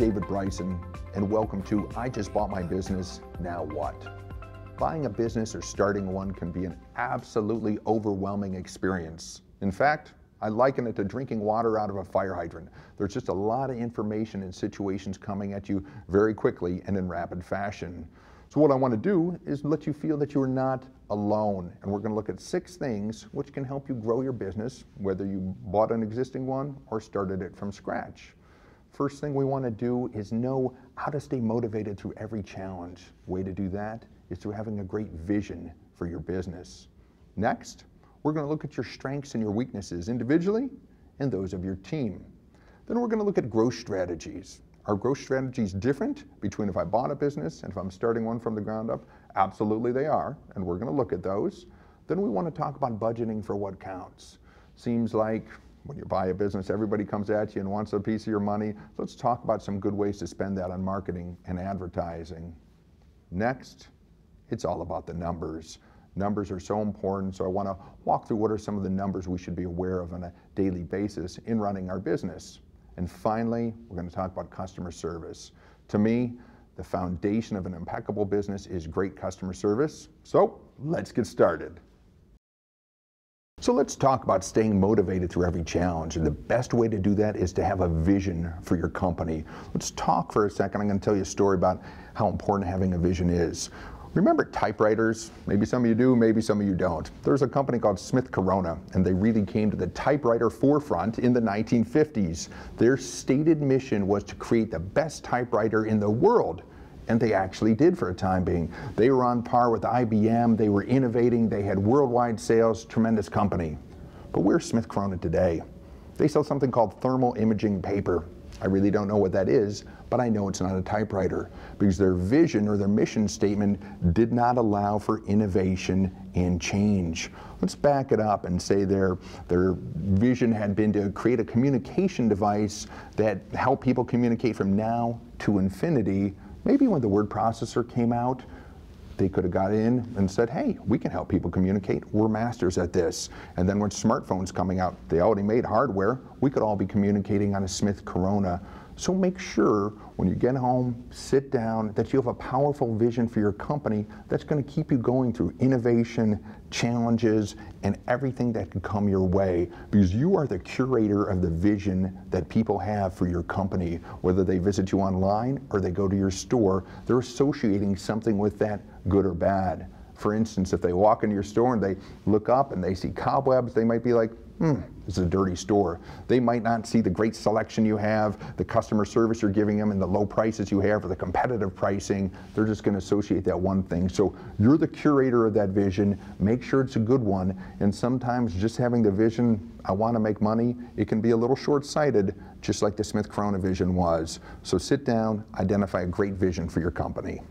David Bryson, and welcome to I Just Bought My Business, Now What? Buying a business or starting one can be an absolutely overwhelming experience. In fact, I liken it to drinking water out of a fire hydrant. There's just a lot of information and situations coming at you very quickly and in rapid fashion. So what I want to do is let you feel that you're not alone. And we're going to look at 6 things which can help you grow your business, whether you bought an existing one or started it from scratch. First thing we want to do is know how to stay motivated through every challenge. Way to do that is through having a great vision for your business. Next, we're going to look at your strengths and your weaknesses individually and those of your team. Then we're going to look at growth strategies. Are growth strategies different between if I bought a business and if I'm starting one from the ground up? Absolutely they are, and we're going to look at those. Then we want to talk about budgeting for what counts. Seems like when you buy a business, everybody comes at you and wants a piece of your money. Let's talk about some good ways to spend that on marketing and advertising. Next, it's all about the numbers. Numbers are so important, so I want to walk through what are some of the numbers we should be aware of on a daily basis in running our business. And finally, we're going to talk about customer service. To me, the foundation of an impeccable business is great customer service. So let's get started. So let's talk about staying motivated through every challenge, and the best way to do that is to have a vision for your company. Let's talk for a second. I'm going to tell you a story about how important having a vision is. Remember typewriters? Maybe some of you do, maybe some of you don't. There's a company called Smith Corona, and they really came to the typewriter forefront in the 1950s. Their stated mission was to create the best typewriter in the world. And they actually did for a time being. They were on par with IBM, they were innovating, they had worldwide sales, tremendous company. But where's Smith Corona today? They sell something called thermal imaging paper. I really don't know what that is, but I know it's not a typewriter because their vision or their mission statement did not allow for innovation and change. Let's back it up and say their vision had been to create a communication device that helped people communicate from now to infinity. Maybe when the word processor came out, they could have got in and said, hey, we can help people communicate. We're masters at this. And then when smartphones coming out, they already made hardware. We could all be communicating on a Smith Corona. So make sure when you get home, sit down, that you have a powerful vision for your company that's going to keep you going through innovation, challenges, and everything that can come your way, because you are the curator of the vision that people have for your company. Whether they visit you online or they go to your store, they're associating something with that, good or bad. For instance, if they walk into your store and they look up and they see cobwebs, they might be like, this is a dirty store. They might not see the great selection you have, the customer service you're giving them, and the low prices you have, or the competitive pricing. They're just going to associate that one thing. So you're the curator of that vision. Make sure it's a good one. And sometimes just having the vision, I want to make money, it can be a little short-sighted, just like the Smith Corona vision was. So sit down, identify a great vision for your company.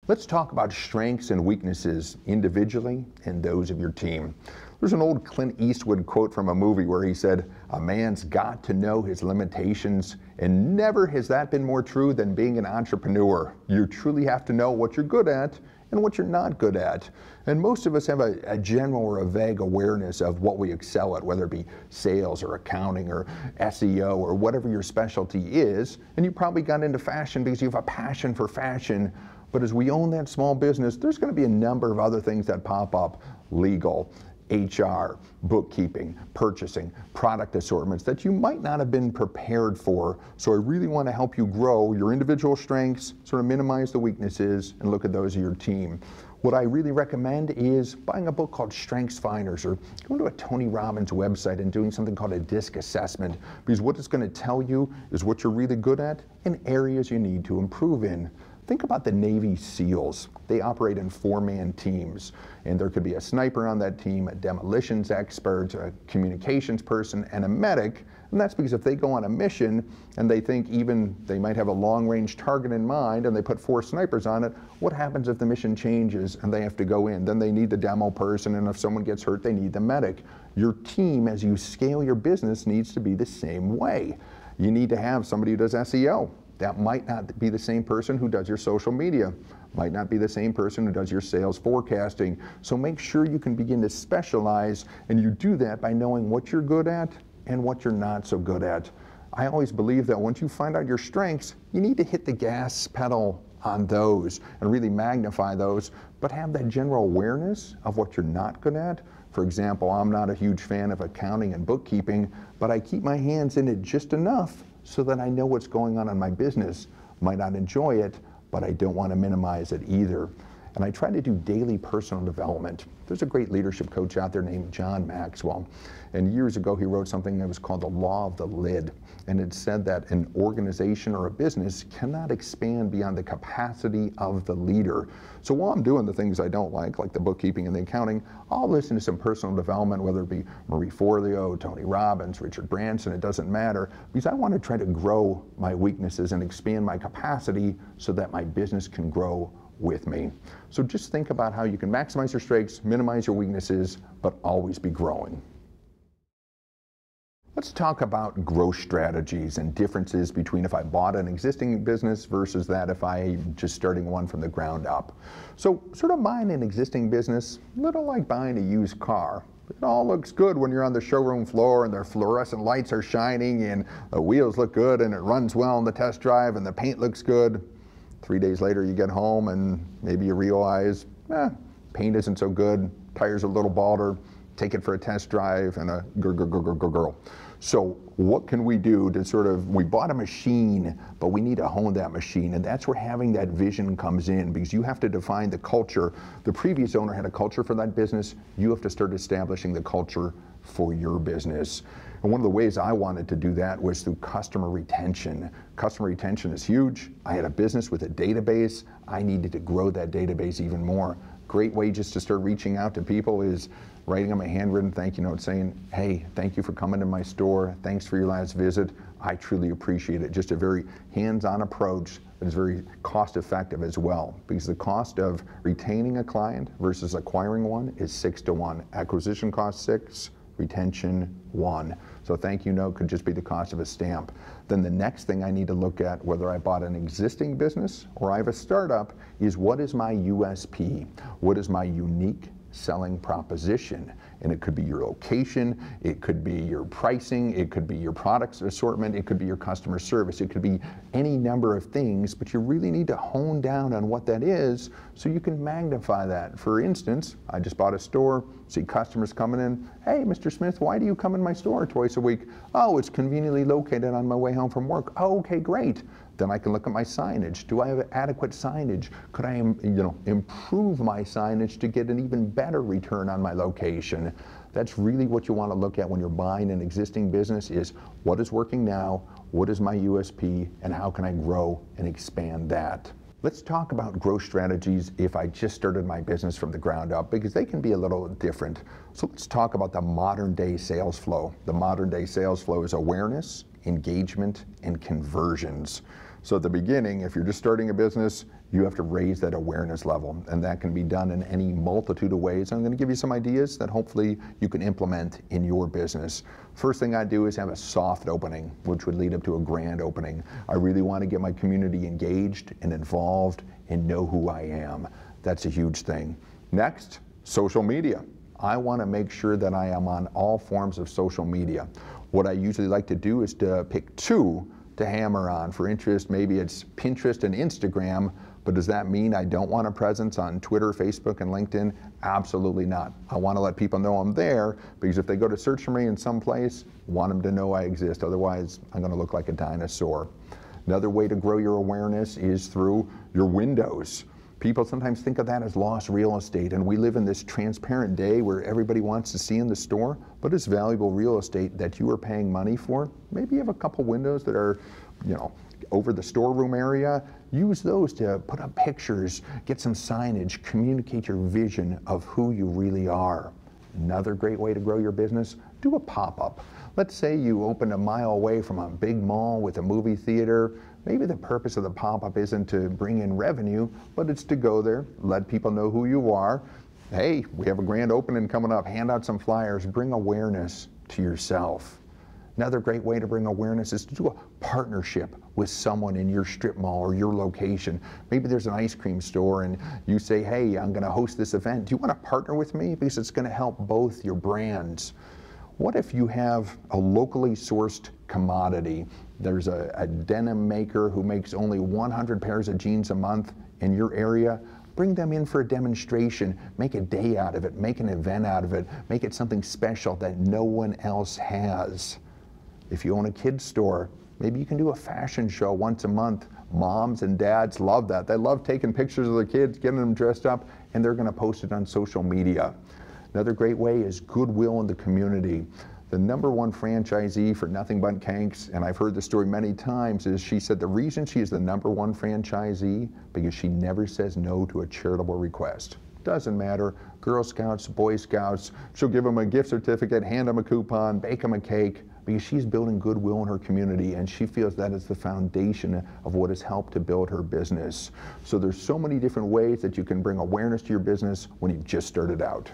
Let's talk about strengths and weaknesses individually and those of your team. There's an old Clint Eastwood quote from a movie where he said, "A man's got to know his limitations," and never has that been more true than being an entrepreneur. You truly have to know what you're good at and what you're not good at. And most of us have a general or a vague awareness of what we excel at, whether it be sales or accounting or SEO or whatever your specialty is. And you probably got into fashion because you have a passion for fashion. But as we own that small business, there's going to be a number of other things that pop up: legal, HR, bookkeeping, purchasing, product assortments that you might not have been prepared for. So I really want to help you grow your individual strengths, sort of minimize the weaknesses, and look at those of your team. What I really recommend is buying a book called Strengths Finders, or going to a Tony Robbins website and doing something called a DISC assessment, because what it's going to tell you is what you're really good at and areas you need to improve in. Think about the Navy SEALs. They operate in 4-man teams, and there could be a sniper on that team, a demolitions expert, a communications person, and a medic. And that's because if they go on a mission and they think even they might have a long-range target in mind and they put 4 snipers on it, what happens if the mission changes and they have to go in? Then they need the demo person, and if someone gets hurt, they need the medic. Your team, as you scale your business, needs to be the same way. You need to have somebody who does SEO. That might not be the same person who does your social media, might not be the same person who does your sales forecasting. So make sure you can begin to specialize, and you do that by knowing what you're good at and what you're not so good at. I always believe that once you find out your strengths, you need to hit the gas pedal on those and really magnify those, but have that general awareness of what you're not good at. For example, I'm not a huge fan of accounting and bookkeeping, but I keep my hands in it just enough so that I know what's going on in my business. Might not enjoy it, but I don't want to minimize it either. And I try to do daily personal development. There's a great leadership coach out there named John Maxwell. And years ago, he wrote something that was called the law of the lid. And it said that an organization or a business cannot expand beyond the capacity of the leader. So while I'm doing the things I don't like the bookkeeping and the accounting, I'll listen to some personal development, whether it be Marie Forleo, Tony Robbins, Richard Branson, it doesn't matter, because I want to try to grow my weaknesses and expand my capacity so that my business can grow with me. So just think about how you can maximize your strengths, minimize your weaknesses, but always be growing. Let's talk about growth strategies and differences between if I bought an existing business versus that if I just starting one from the ground up. So sort of buying an existing business, a little like buying a used car. It all looks good when you're on the showroom floor and their fluorescent lights are shining and the wheels look good and it runs well on the test drive and the paint looks good. 3 days later you get home and maybe you realize, paint isn't so good, tires a little balder, take it for a test drive and a girl. So what can we do to we bought a machine, but we need to hone that machine, and that's where having that vision comes in, because you have to define the culture. The previous owner had a culture for that business. You have to start establishing the culture for your business. And one of the ways I wanted to do that was through customer retention. Customer retention is huge. I had a business with a database. I needed to grow that database even more. Great way just to start reaching out to people is writing them a handwritten thank you note saying, hey, thank you for coming to my store. Thanks for your last visit. I truly appreciate it. Just a very hands-on approach that is very cost effective as well, because the cost of retaining a client versus acquiring one is 6 to 1. Acquisition cost 6, retention 1. So thank you note could just be the cost of a stamp. Then the next thing I need to look at, whether I bought an existing business or I have a startup, is what is my USP? What is my unique selling proposition? And it could be your location, it could be your pricing, it could be your products assortment, it could be your customer service, it could be any number of things, but you really need to hone down on what that is so you can magnify that. For instance, I just bought a store, see customers coming in, hey, Mr. Smith, why do you come in my store twice a week? Oh, it's conveniently located on my way home from work. Oh, okay, great. Then I can look at my signage. Do I have adequate signage? Could I improve my signage to get an even better return on my location? That's really what you want to look at when you're buying an existing business, is what is working now, what is my USP, and how can I grow and expand that? Let's talk about growth strategies if I just started my business from the ground up, because they can be a little different. So let's talk about the modern day sales flow. The modern day sales flow is awareness, engagement, and conversions. So at the beginning, if you're just starting a business, you have to raise that awareness level, and that can be done in any multitude of ways. I'm going to give you some ideas that hopefully you can implement in your business. First thing I do is have a soft opening, which would lead up to a grand opening. I really want to get my community engaged and involved and know who I am. That's a huge thing. Next, social media. I want to make sure that I am on all forms of social media. What I usually like to do is to pick 2 to hammer on. For interest, maybe it's Pinterest and Instagram, but does that mean I don't want a presence on Twitter, Facebook, and LinkedIn? Absolutely not. I want to let people know I'm there, because if they go to search for me in some place, I want them to know I exist. Otherwise, I'm going to look like a dinosaur. Another way to grow your awareness is through your windows. People sometimes think of that as lost real estate, and we live in this transparent day where everybody wants to see in the store, but it's valuable real estate that you are paying money for. Maybe you have a couple windows that are, over the storeroom area. Use those to put up pictures, get some signage, communicate your vision of who you really are. Another great way to grow your business, do a pop-up. Let's say you open a mile away from a big mall with a movie theater. Maybe the purpose of the pop-up isn't to bring in revenue, but it's to go there, let people know who you are. Hey, we have a grand opening coming up. Hand out some flyers, bring awareness to yourself. Another great way to bring awareness is to do a partnership with someone in your strip mall or your location. Maybe there's an ice cream store and you say, hey, I'm going to host this event. Do you want to partner with me? Because it's going to help both your brands. What if you have a locally sourced commodity? There's a denim maker who makes only 100 pairs of jeans a month in your area. Bring them in for a demonstration, make a day out of it, make an event out of it, make it something special that no one else has. If you own a kids store, maybe you can do a fashion show once a month. Moms and dads love that. They love taking pictures of their kids, getting them dressed up, and they're gonna post it on social media. Another great way is goodwill in the community. The #1 franchisee for Nothing But Kanks, and I've heard this story many times, is she said the reason she is the #1 franchisee because she never says no to a charitable request. Doesn't matter, Girl Scouts, Boy Scouts, she'll give them a gift certificate, hand them a coupon, bake them a cake, because she's building goodwill in her community and she feels that is the foundation of what has helped to build her business. So there's so many different ways that you can bring awareness to your business when you just started out.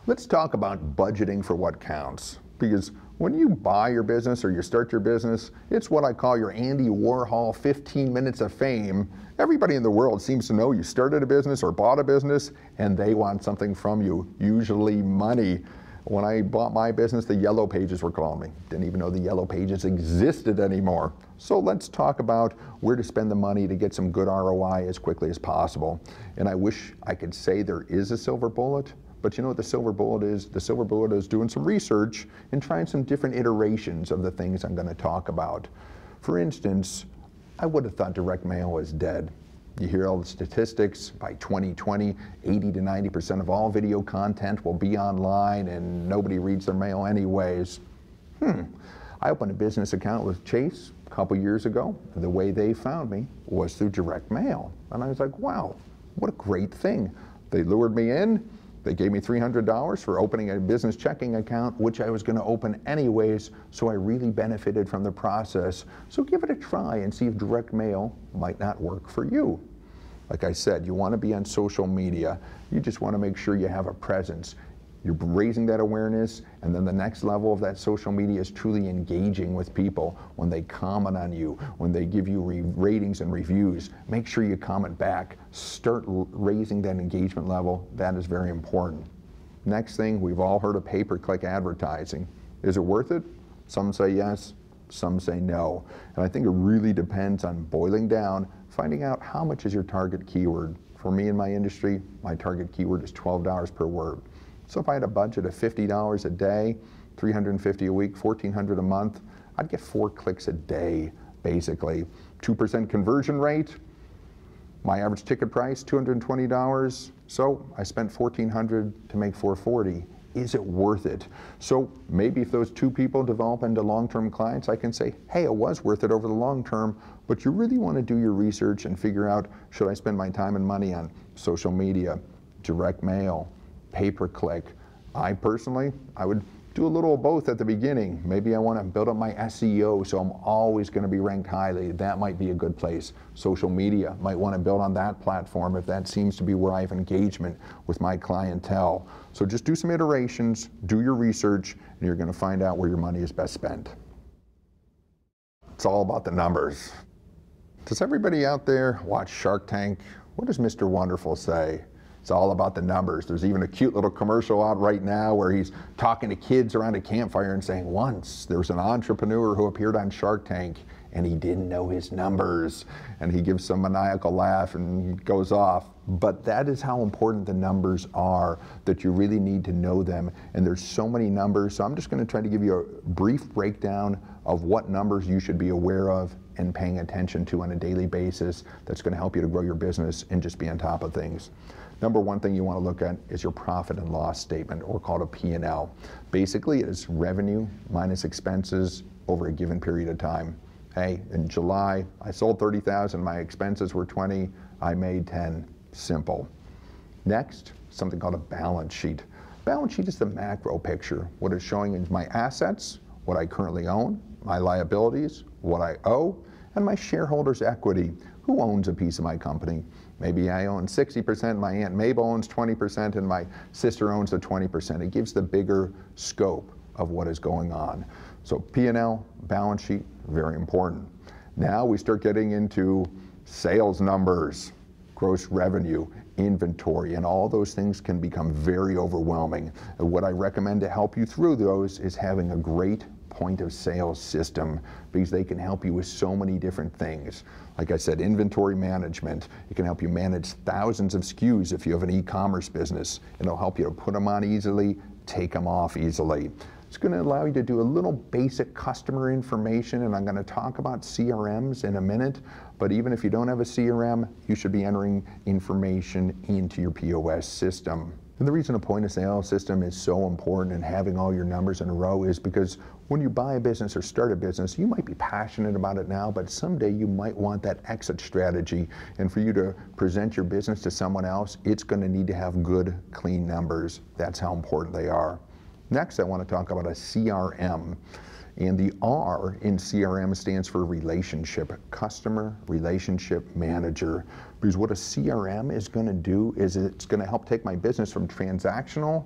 Let's talk about budgeting for what counts, because when you buy your business or you start your business, it's what I call your Andy Warhol 15 minutes of fame. Everybody in the world seems to know you started a business or bought a business and they want something from you, usually money. When I bought my business, the Yellow Pages were calling me. Didn't even know the Yellow Pages existed anymore. So let's talk about where to spend the money to get some good ROI as quickly as possible. And I wish I could say there is a silver bullet, but you know what the silver bullet is? The silver bullet is doing some research and trying some different iterations of the things I'm going to talk about. For instance, I would have thought direct mail was dead. You hear all the statistics, by 2020, 80 to 90% of all video content will be online and nobody reads their mail anyways. I opened a business account with Chase a couple years ago. The way they found me was through direct mail. And I was like, wow, what a great thing. They lured me in. They gave me $300 for opening a business checking account, which I was going to open anyways, so I really benefited from the process. So give it a try and see if direct mail might not work for you. Like I said, you want to be on social media. You just want to make sure you have a presence. You're raising that awareness, and then the next level of that social media is truly engaging with people. When they comment on you, when they give you ratings and reviews, make sure you comment back. Start raising that engagement level. That is very important. Next thing, we've all heard of pay-per-click advertising. Is it worth it? Some say yes, some say no. And I think it really depends on boiling down, finding out how much is your target keyword. For me in my industry, my target keyword is $12 per word. So if I had a budget of $50 a day, $350 a week, $1,400 a month, I'd get 4 clicks a day, basically. 2% conversion rate, my average ticket price, $220. So I spent $1,400 to make $440. Is it worth it? So maybe if those 2 people develop into long-term clients, I can say, hey, it was worth it over the long term, but you really want to do your research and figure out, should I spend my time and money on social media, direct mail, pay-per-click? I personally, I would do a little of both at the beginning. Maybe I want to build up my SEO so I'm always going to be ranked highly. That might be a good place. Social media, might want to build on that platform if that seems to be where I have engagement with my clientele. So just do some iterations, do your research, and you're going to find out where your money is best spent. It's all about the numbers. Does everybody out there watch Shark Tank? What does Mr. Wonderful say? It's all about the numbers. There's even a cute little commercial out right now where he's talking to kids around a campfire and saying, once there was an entrepreneur who appeared on Shark Tank and he didn't know his numbers. And he gives some maniacal laugh and he goes off. But that is how important the numbers are, that you really need to know them. And there's so many numbers. So I'm just going to try to give you a brief breakdown of what numbers you should be aware of and paying attention to on a daily basis that's going to help you to grow your business and just be on top of things. Number one thing you want to look at is your profit and loss statement, or called a P&L. Basically, it is revenue minus expenses over a given period of time. Hey, in July, I sold 30,000, my expenses were 20, I made 10. Simple. Next, something called a balance sheet. Balance sheet is the macro picture. What it's showing is my assets, what I currently own, my liabilities, what I owe, and my shareholders' equity. Who owns a piece of my company? Maybe I own 60%, my Aunt Mabel owns 20%, and my sister owns the 20%. It gives the bigger scope of what is going on. So P&L, balance sheet, very important. Now we start getting into sales numbers, gross revenue, inventory, and all those things can become very overwhelming. And what I recommend to help you through those is having a great point of sale system, because they can help you with so many different things. Like I said, inventory management. It can help you manage thousands of SKUs if you have an e-commerce business. It'll help you to put them on easily, take them off easily. It's going to allow you to do a little basic customer information, and I'm going to talk about CRMs in a minute, but even if you don't have a CRM, you should be entering information into your POS system. And the reason a point of sale system is so important and having all your numbers in a row is because when you buy a business or start a business, you might be passionate about it now, but someday you might want that exit strategy. And for you to present your business to someone else, it's going to need to have good, clean numbers. That's how important they are. Next, I want to talk about a CRM. And the R in CRM stands for relationship, customer relationship manager. Because what a CRM is going to do is it's going to help take my business from transactional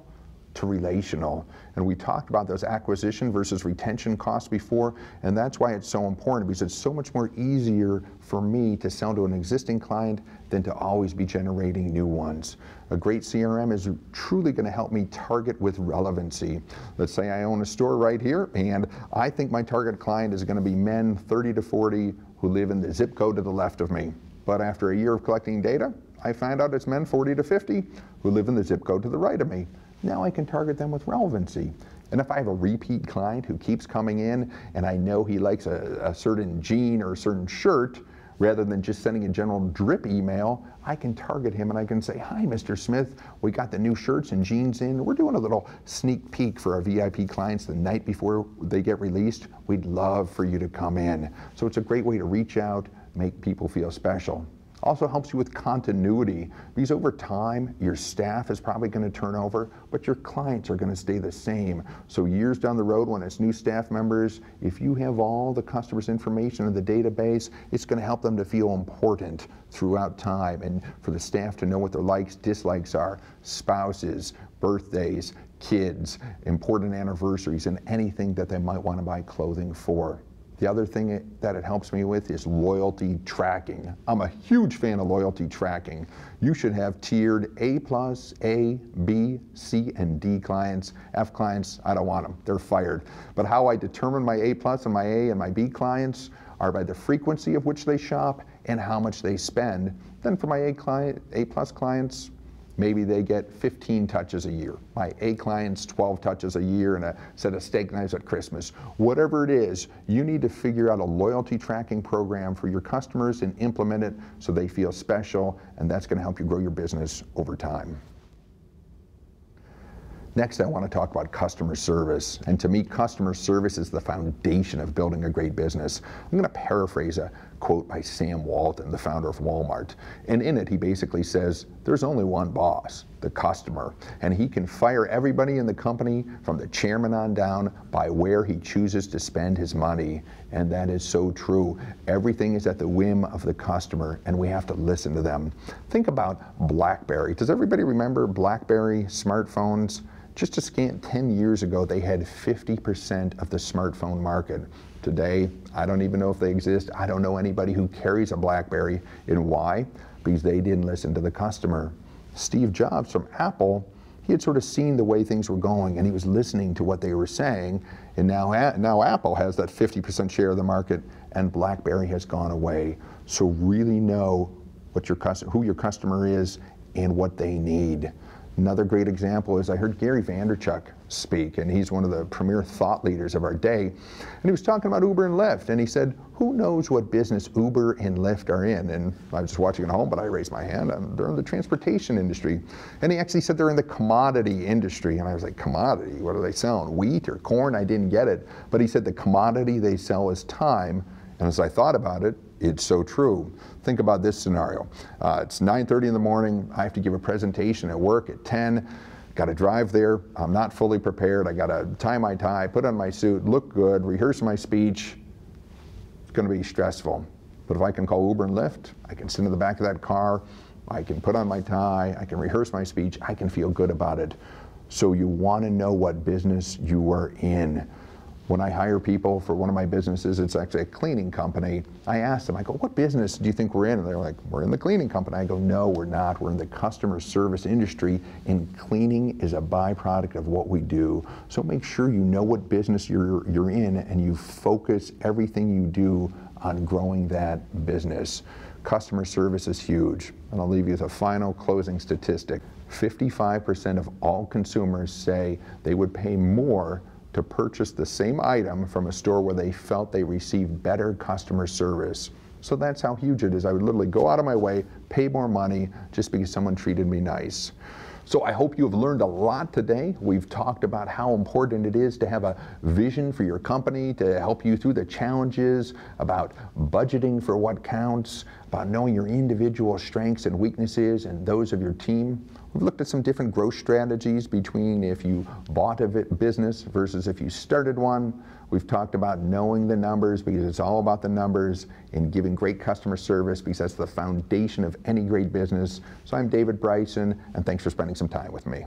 to relational. And we talked about those acquisition versus retention costs before, and that's why it's so important, because it's so much more easier for me to sell to an existing client than to always be generating new ones. A great CRM is truly going to help me target with relevancy. Let's say I own a store right here, and I think my target client is going to be men 30 to 40 who live in the zip code to the left of me. But after a year of collecting data, I find out it's men 40 to 50 who live in the zip code to the right of me. Now I can target them with relevancy. And if I have a repeat client who keeps coming in and I know he likes a certain jean or a certain shirt, rather than just sending a general drip email, I can target him and I can say, "Hi, Mr. Smith, we got the new shirts and jeans in. We're doing a little sneak peek for our VIP clients the night before they get released. We'd love for you to come in." So it's a great way to reach out, make people feel special. Also helps you with continuity, because over time your staff is probably going to turn over, but your clients are going to stay the same. So years down the road, when it's new staff members, if you have all the customers' information in the database, it's going to help them to feel important throughout time, and for the staff to know what their likes, dislikes are, spouses, birthdays, kids, important anniversaries, and anything that they might want to buy clothing for. The other thing that it helps me with is loyalty tracking. I'm a huge fan of loyalty tracking. You should have tiered A+, A, B, C, and D clients. F clients, I don't want them. They're fired. But how I determine my A+ and my A and my B clients are by the frequency of which they shop and how much they spend. Then for my A+ clients, maybe they get 15 touches a year. My A clients, 12 touches a year and a set of steak knives at Christmas. Whatever it is, you need to figure out a loyalty tracking program for your customers and implement it so they feel special, and that's going to help you grow your business over time. Next, I want to talk about customer service. And to me, customer service is the foundation of building a great business. I'm going to paraphrase a quote by Sam Walton, the founder of Walmart. And in it, he basically says, there's only one boss, the customer. And he can fire everybody in the company from the chairman on down by where he chooses to spend his money. And that is so true. Everything is at the whim of the customer, and we have to listen to them. Think about BlackBerry. Does everybody remember BlackBerry smartphones? Just a scant 10 years ago, they had 50% of the smartphone market. Today, I don't even know if they exist. I don't know anybody who carries a BlackBerry. And why? Because they didn't listen to the customer. Steve Jobs from Apple, he had sort of seen the way things were going, and he was listening to what they were saying. And now Apple has that 50% share of the market, and BlackBerry has gone away. So really know what who your customer is and what they need. Another great example is I heard Gary Vaynerchuk speak, and he's one of the premier thought leaders of our day. And he was talking about Uber and Lyft, and he said, who knows what business Uber and Lyft are in? And I was just watching at home, but I raised my hand, and they're in the transportation industry. And he actually said they're in the commodity industry. And I was like, commodity? What are they selling? Wheat or corn? I didn't get it. But he said the commodity they sell is time. And as I thought about it, it's so true. Think about this scenario. It's 9:30 in the morning. I have to give a presentation at work at 10. Got to drive there. I'm not fully prepared. I got to tie my tie, put on my suit, look good, rehearse my speech. It's going to be stressful. But if I can call Uber and Lyft, I can sit in the back of that car, I can put on my tie, I can rehearse my speech, I can feel good about it. So you want to know what business you are in. When I hire people for one of my businesses, it's actually a cleaning company, I ask them, I go, what business do you think we're in? And they're like, we're in the cleaning company. I go, no, we're not. We're in the customer service industry, and cleaning is a byproduct of what we do. So make sure you know what business you're in, and you focus everything you do on growing that business. Customer service is huge. And I'll leave you with a final closing statistic. 55% of all consumers say they would pay more to purchase the same item from a store where they felt they received better customer service. So that's how huge it is. I would literally go out of my way, pay more money just because someone treated me nice. So I hope you have learned a lot today. We've talked about how important it is to have a vision for your company to help you through the challenges, about budgeting for what counts, about knowing your individual strengths and weaknesses and those of your team. We've looked at some different growth strategies between if you bought a business versus if you started one. We've talked about knowing the numbers because it's all about the numbers, and giving great customer service because that's the foundation of any great business. So I'm David Bryson, and thanks for spending some time with me.